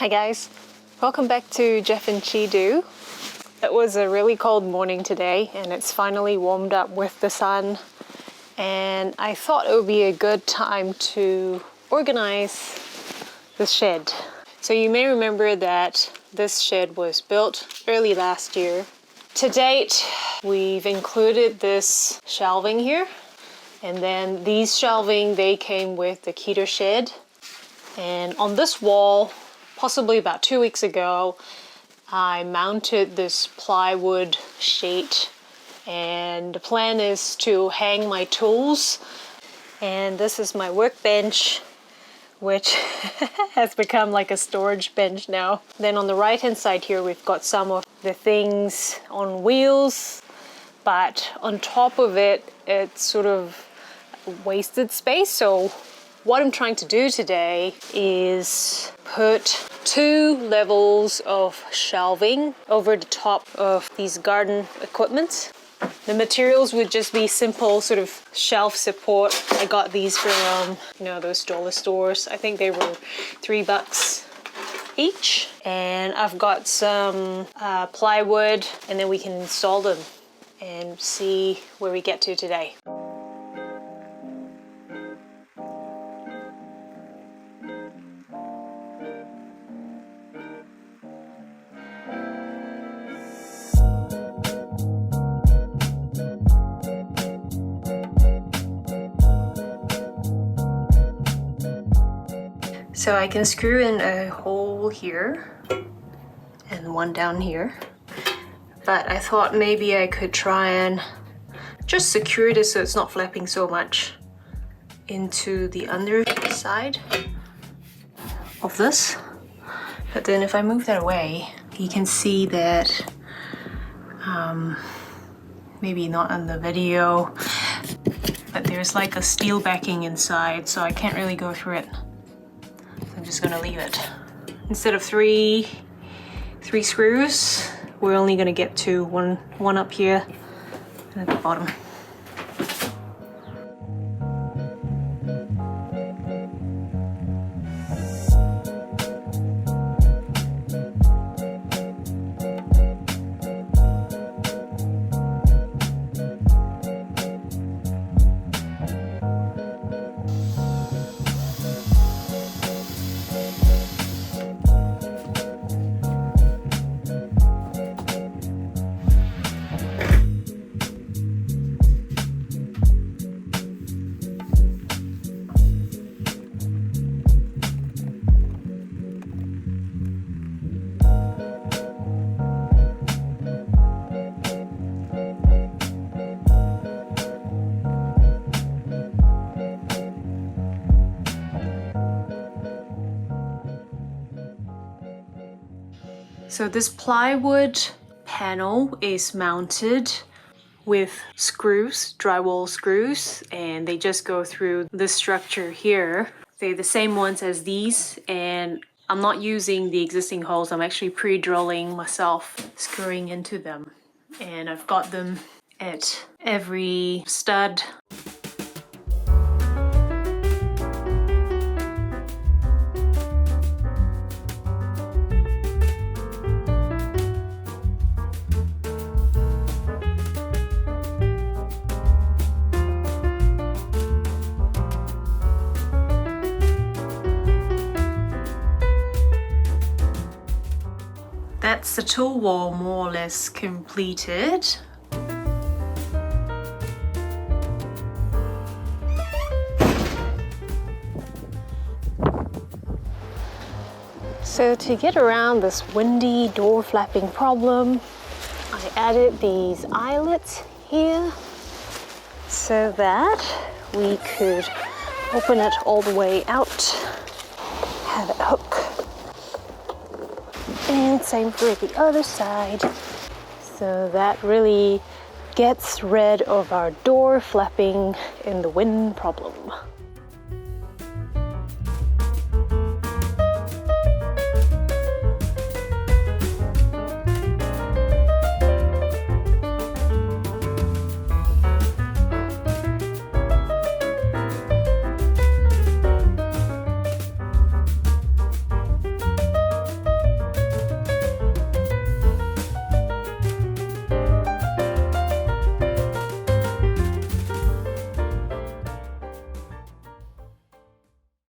Hi guys, welcome back to Jeff and Chi Do. It was a really cold morning today and it's finally warmed up with the sun, and I thought it would be a good time to organize the shed. So you may remember that this shed was built early last year. To date, we've included this shelving here, and then these shelving, they came with the Keter shed. And on this wall, possibly about 2 weeks ago, I mounted this plywood sheet, and the plan is to hang my tools. And this is my workbench, which has become like a storage bench now. Then on the right hand side here, we've got some of the things on wheels, but on top of it, it's sort of wasted space. So what I'm trying to do today is put 2 levels of shelving over the top of these garden equipment. The materials would just be simple sort of shelf support. I got these from, those dollar stores. I think they were $3 each. And I've got some plywood, and then we can install them and see where we get to today. So I can screw in a hole here and one down here, but I thought maybe I could try and just secure this so it's not flapping so much into the underside of this. But then if I move that away, you can see that maybe not on the video, but there's like a steel backing inside, so I can't really go through it. I'm just gonna leave it. Instead of three screws, we're only gonna get to one up here and at the bottom. So this plywood panel is mounted with screws, drywall screws, and they just go through the structure here. They're the same ones as these, and I'm not using the existing holes. I'm actually pre-drilling myself, screwing into them. And I've got them at every stud. That's the tool wall more or less completed. So to get around this windy door flapping problem, I added these eyelets here so that we could open it all the way out, have it hook. And same for the other side. So that really gets rid of our door flapping in the wind problem.